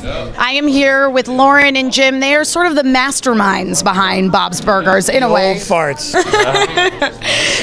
I am here with Loren and Jim. They are sort of the masterminds behind Bob's Burgers, in a way. Old farts.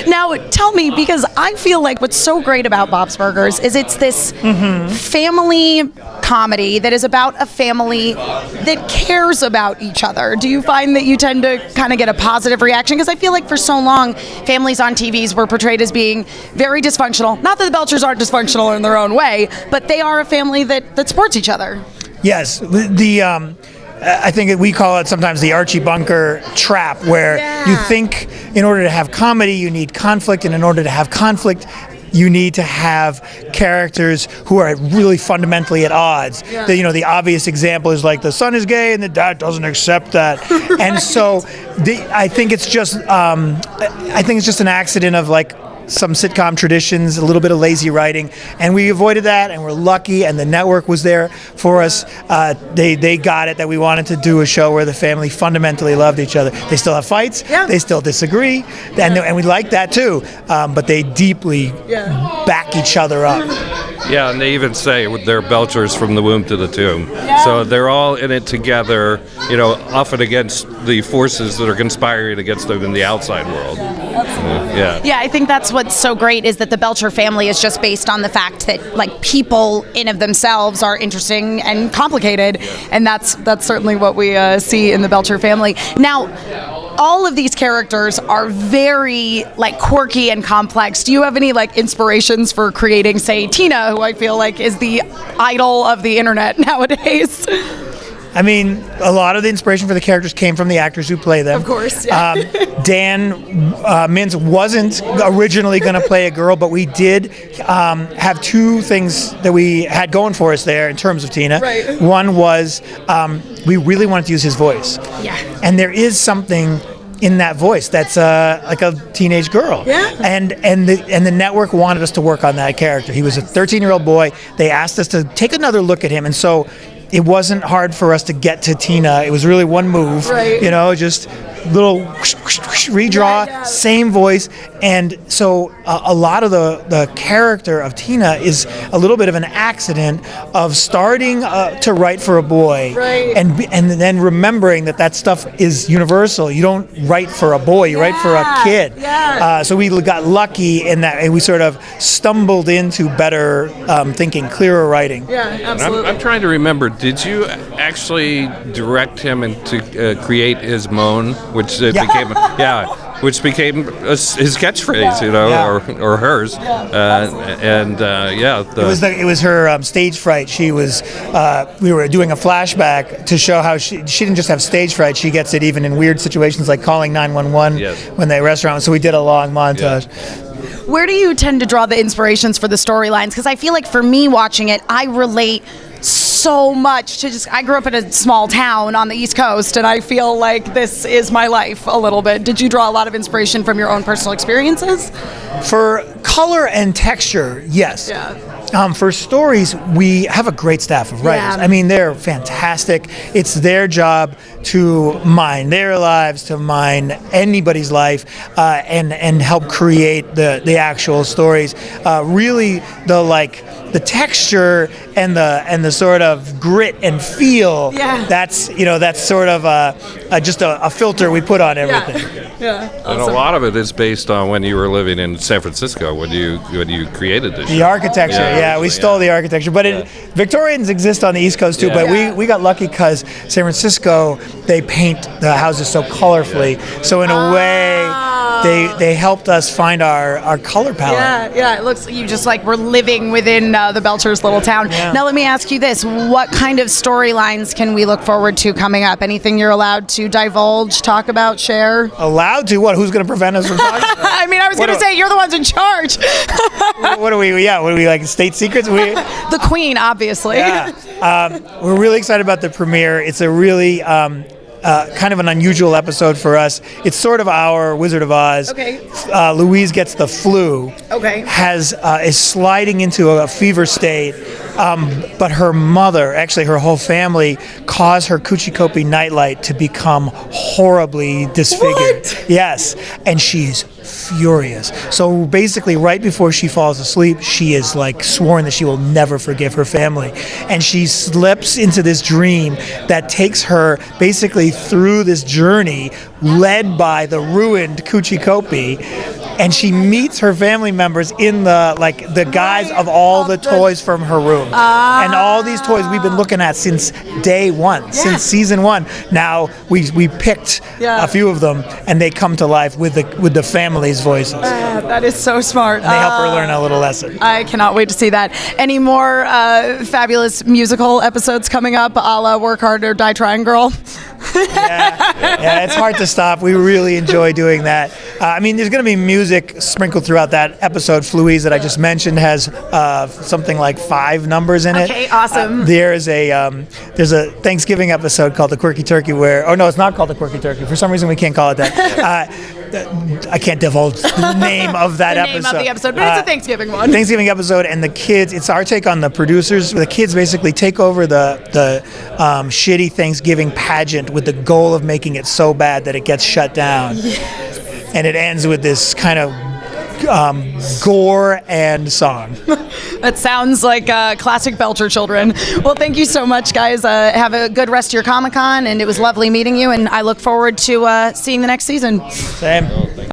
Now, tell me, because I feel like what's so great about Bob's Burgers is it's this family comedy that is about a family that cares about each other. Do you find that you tend to kind of get a positive reaction? Because I feel like for so long, families on TVs were portrayed as being very dysfunctional. Not that the Belchers aren't dysfunctional in their own way, but they are a family that supports each other. Yes, I think we call it sometimes the Archie Bunker trap, where you think in order to have comedy, you need conflict, and in order to have conflict, you need to have characters who are really fundamentally at odds. The obvious example is like the son is gay and the dad doesn't accept that, and so I think it's just an accident of like some sitcom traditions, a little bit of lazy writing, and we avoided that, and we're lucky, and the network was there for us. They got it that we wanted to do a show where the family fundamentally loved each other. They still have fights, they still disagree, and we like that too, but they deeply back each other up. Yeah, and they even say they're Belchers from the womb to the tomb. So they're all in it together, often against the forces that are conspiring against them in the outside world. Yeah, I think that's what's so great is that the Belcher family is just based on the fact that like people in of themselves are interesting and complicated, and that's certainly what we see in the Belcher family. Now, all of these characters are very like quirky and complex. Do you have any like inspirations for creating, say, Tina, who I feel like is the idol of the internet nowadays? I mean, a lot of the inspiration for the characters came from the actors who play them. Of course, Dan Mintz wasn't originally going to play a girl, but we did have two things that we had going for us there in terms of Tina. Right. One was we really wanted to use his voice. Yeah. And there is something in that voice that's like a teenage girl. Yeah. And the network wanted us to work on that character. He was a 13-year-old boy. They asked us to take another look at him, and so it wasn't hard for us to get to Tina. It was really one move, just little redraw, same voice. And so a lot of the character of Tina is a little bit of an accident of starting to write for a boy, and then remembering that stuff is universal. You don't write for a boy, you write for a kid. So we got lucky in that, and we sort of stumbled into better thinking, clearer writing. Yeah, absolutely. I'm trying to remember, did you actually direct him to create his moan, which became his catchphrase, or hers, It was her stage fright. She was. We were doing a flashback to show how she didn't just have stage fright. She gets it even in weird situations like calling 911 when they restaurant. So we did a long montage. Where do you tend to draw the inspirations for the storylines? Because I feel like for me watching it, I relate so much to I grew up in a small town on the East Coast, and I feel like this is my life a little bit. Did you draw a lot of inspiration from your own personal experiences? For color and texture, yes. For stories, we have a great staff of writers. I mean, they're fantastic. It's their job to mine their lives, to mine anybody's life, and help create the actual stories. Really, the texture and the sort of grit and feel. That's sort of just a filter we put on everything. And a lot of it is based on when you were living in San Francisco when you created this show. The architecture, we stole the architecture, but Victorians exist on the East Coast too. But we got lucky because San Francisco, they paint the houses so colorfully. So in a way, they helped us find our color palette. It looks like you just were living within the Belchers' little town. Now let me ask you this: what kind of storylines can we look forward to coming up? Anything you're allowed to divulge, talk about, share? Allowed to? What? Who's going to prevent us from talking? I mean, I was going to say you're the ones in charge. What are we? What are we, like state secrets? The Queen, obviously. We're really excited about the premiere. It's a really kind of an unusual episode for us. It's sort of our Wizard of Oz. Okay. Louise gets the flu. Okay. Is sliding into a fever state. But her mother, actually her whole family, caused her Kuchikopi nightlight to become horribly disfigured. What? Yes, and she's furious. So basically, right before she falls asleep, she is like sworn that she will never forgive her family. And she slips into this dream that takes her basically through this journey led by the ruined Kuchikopi. And she meets her family members in the guise of all the toys from her room. And all these toys we've been looking at since day one, since season 1. Now we picked a few of them, and they come to life with the family's voices. That is so smart. They help her learn a little lesson. I cannot wait to see that. Any more fabulous musical episodes coming up, a la Work Hard or Die Trying Girl? Yeah, it's hard to stop. We really enjoy doing that. I mean, there's going to be music sprinkled throughout that episode. Fluise that I just mentioned has something like 5 numbers in it. Okay, awesome. There's a Thanksgiving episode called The Quirky Turkey no, it's not called The Quirky Turkey. For some reason, we can't call it that. I can't divulge the name of that episode. The name of the episode, but it's a Thanksgiving one. Thanksgiving episode, and the kids, it's our take on the producers. The kids basically take over the shitty Thanksgiving pageant with the goal of making it so bad that it gets shut down. Yes. And it ends with this kind of gore and song. That sounds like classic Belcher children. Well, thank you so much, guys. Have a good rest of your Comic-Con, and it was lovely meeting you, and I look forward to seeing the next season. Same.